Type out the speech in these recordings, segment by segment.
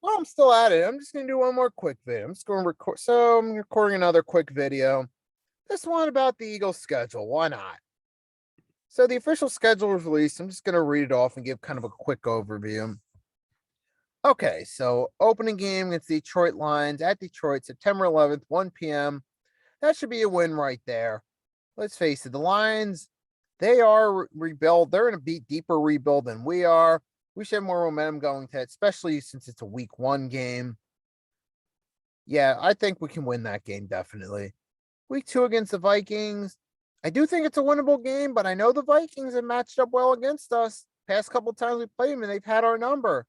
Well, I'm still at it. I'm just gonna do one more quick video. I'm just gonna record. So I'm recording another quick video. This one about the Eagles schedule. Why not? So the official schedule was released. I'm just gonna read it off and give kind of a quick overview. Okay, so opening game against the Detroit Lions at Detroit, September 11th, 1 p.m. That should be a win right there. Let's face it, the Lions, they are rebuild. They're in a deeper rebuild than we are. We should have more momentum going to it, especially since it's a week one game. Yeah, I think we can win that game, definitely. Week two against the Vikings. I do think it's a winnable game, but I know the Vikings have matched up well against us. Past couple times we played them and they've had our number.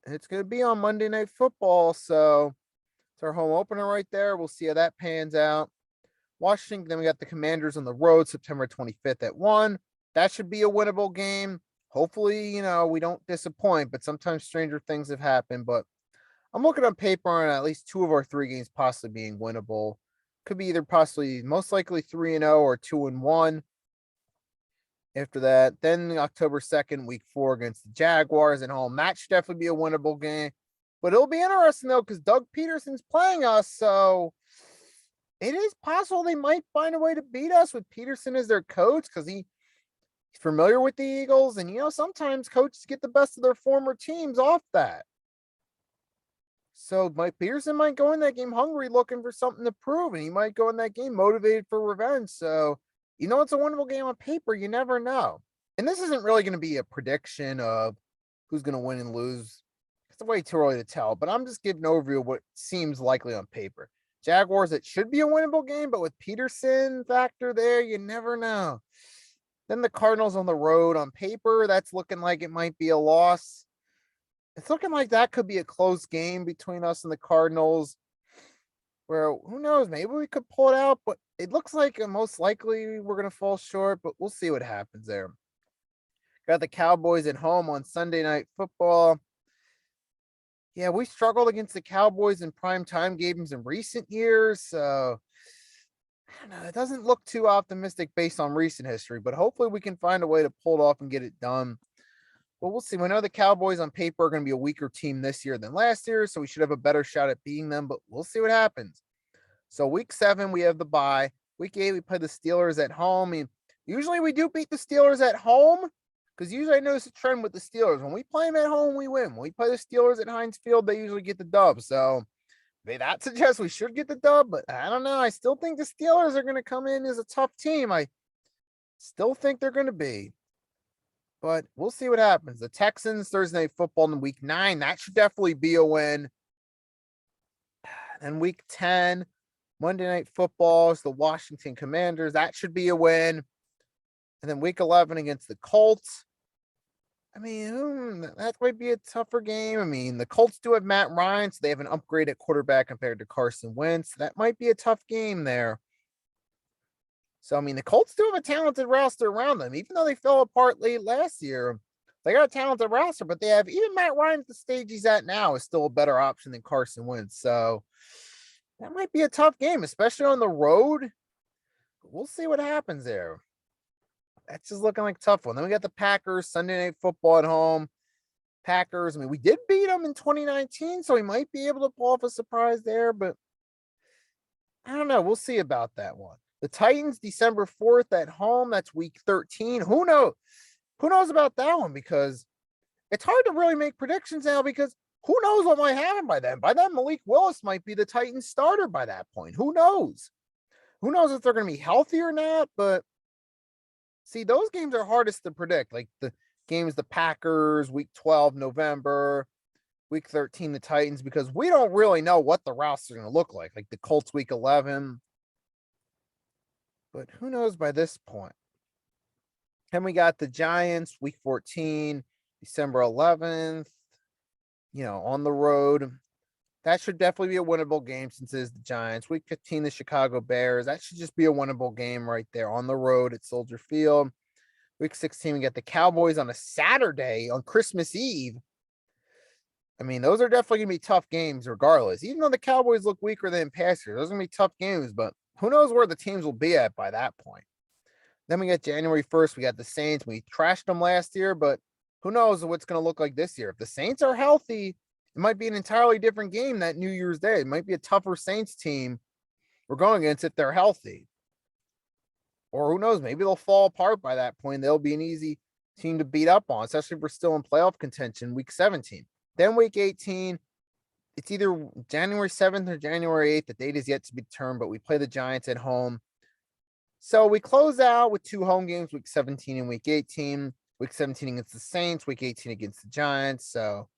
And it's going to be on Monday Night Football, so it's our home opener right there. We'll see how that pans out. Washington, then we got the Commanders on the road, September 25th at 1. That should be a winnable game. Hopefully, we don't disappoint, but sometimes stranger things have happened. But I'm looking on paper on at least two of our three games possibly being winnable. Could be either possibly most likely 3-0 or 2-1. After that, then October 2nd, week 4 against the Jaguars at home. That should definitely be a winnable game. But it'll be interesting though, because Doug Peterson's playing us, so it is possible they might find a way to beat us with Peterson as their coach, because he's familiar with the Eagles, and sometimes coaches get the best of their former teams off that. So Mike Peterson might go in that game hungry, looking for something to prove, and he might go in that game motivated for revenge. So, it's a winnable game on paper. You never know. And this isn't really going to be a prediction of who's going to win and lose. It's way too early to tell, but I'm just giving an overview of what seems likely on paper. Jaguars, it should be a winnable game, but with Peterson factor there, you never know. Then the Cardinals on the road on paper, that's looking like it might be a loss. It's looking like that could be a close game between us and the Cardinals, where who knows, maybe we could pull it out, but it looks like most likely we're going to fall short, but we'll see what happens there. Got the Cowboys at home on Sunday Night Football. Yeah, we struggled against the Cowboys in primetime games in recent years, so I don't know. It doesn't look too optimistic based on recent history, but hopefully we can find a way to pull it off and get it done. Well, we'll see. We know the Cowboys on paper are going to be a weaker team this year than last year, so we should have a better shot at beating them, but we'll see what happens. So week 7, we have the bye. Week 8, we play the Steelers at home. I mean, usually we do beat the Steelers at home, because usually I notice a trend with the Steelers. When we play them at home, we win. When we play the Steelers at Heinz Field, they usually get the dub. So that suggests we should get the dub, but I don't know. I still think the Steelers are going to come in as a tough team. I still think they're going to be. But we'll see what happens. The Texans, Thursday Night Football in week 9, that should definitely be a win. And week 10, Monday Night Football is the Washington Commanders. That should be a win. And then week 11 against the Colts. I mean, that might be a tougher game. I mean, the Colts do have Matt Ryan, so they have an upgrade at quarterback compared to Carson Wentz. That might be a tough game there. So, I mean, the Colts do have a talented roster around them, even though they fell apart late last year. They got a talented roster, but they have even Matt Ryan at the stage he's at now is still a better option than Carson Wentz. So that might be a tough game, especially on the road. We'll see what happens there. That's just looking like a tough one. Then we got the Packers, Sunday Night Football at home. Packers, I mean, we did beat them in 2019, so we might be able to pull off a surprise there, but I don't know. We'll see about that one. The Titans, December 4th at home. That's week 13. Who knows? Who knows about that one? Because it's hard to really make predictions now, because who knows what might happen by then? By then, Malik Willis might be the Titans starter by that point. Who knows? Who knows if they're going to be healthy or not? But see, those games are hardest to predict. Like the games, the Packers, week 12, November, week 13, the Titans, because we don't really know what the roster is going to look like. Like the Colts, week 11. But who knows by this point? Then we got the Giants, week 14, December 11th, on the road. That should definitely be a winnable game since it is the Giants. Week 15, the Chicago Bears. That should just be a winnable game right there on the road at Soldier Field. Week 16, we got the Cowboys on a Saturday on Christmas Eve. I mean, those are definitely going to be tough games regardless. Even though the Cowboys look weaker than past years, those are going to be tough games, but who knows where the teams will be at by that point. Then we got January 1st. We got the Saints. We trashed them last year, but who knows what's going to look like this year. If the Saints are healthy, it might be an entirely different game that New Year's Day. It might be a tougher Saints team we're going against if they're healthy. Or who knows, maybe they'll fall apart by that point. They'll be an easy team to beat up on, especially if we're still in playoff contention week 17. Then week 18, it's either January 7th or January 8th. The date is yet to be determined, but we play the Giants at home. So we close out with 2 home games, week 17 and week 18. Week 17 against the Saints, week 18 against the Giants. So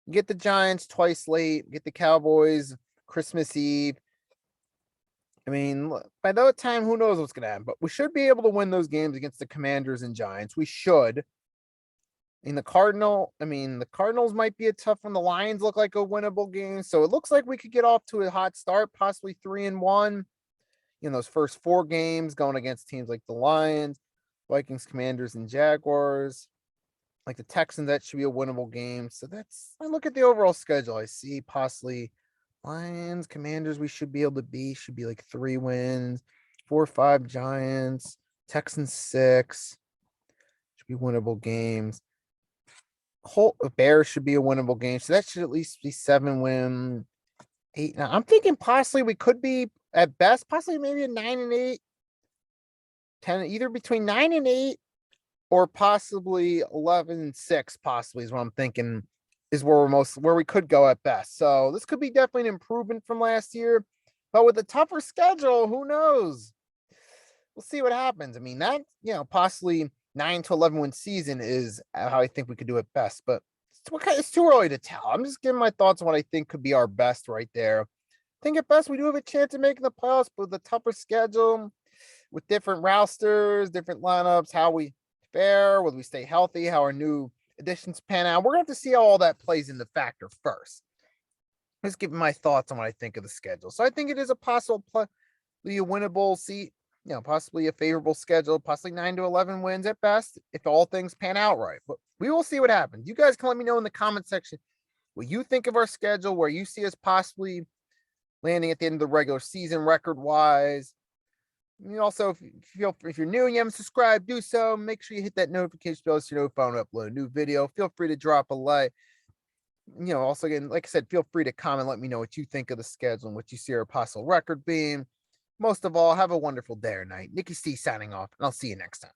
you get the Giants twice late, get the Cowboys Christmas Eve. I mean, by that time, who knows what's going to happen, but we should be able to win those games against the Commanders and Giants. We should. The Cardinals might be a tough one. The Lions look like a winnable game. So it looks like we could get off to a hot start, possibly 3-1 in those first 4 games going against teams like the Lions, Vikings, Commanders, and Jaguars. Like the Texans, that should be a winnable game. So I look at the overall schedule. I see possibly Lions, Commanders, we should be able to beat. Should be like 3 wins, 4 or 5 Giants, Texans 6. Should be winnable games. Bears should be a winnable game. So that should at least be 7 win, 8. Now I'm thinking possibly we could be at best, possibly maybe a 9-8, 10, either between 9-8 or possibly 11-6, possibly is what I'm thinking is where we could go at best. So this could be definitely an improvement from last year, but with a tougher schedule, who knows? We'll see what happens. I mean, that, possibly 9 to 11 win season is how I think we could do it best, but it's too early to tell. I'm just giving my thoughts on what I think could be our best right there. I think at best we do have a chance of making the playoffs, but with a tougher schedule, with different rosters, different lineups, how we fare, whether we stay healthy, how our new additions pan out. We're going to have to see how all that plays into factor first. Just giving my thoughts on what I think of the schedule. So I think it is a possible a winnable seat, possibly a favorable schedule, possibly 9 to 11 wins at best, if all things pan out right. But we will see what happens. You guys can let me know in the comment section what you think of our schedule, where you see us possibly landing at the end of the regular season record-wise. Also, if you're new and you haven't subscribed, do so. Make sure you hit that notification bell so you know if I upload a new video. Feel free to drop a like. Also, again, like I said, feel free to comment. Let me know what you think of the schedule and what you see our possible record being. Most of all, have a wonderful day or night. Nikki C signing off, and I'll see you next time.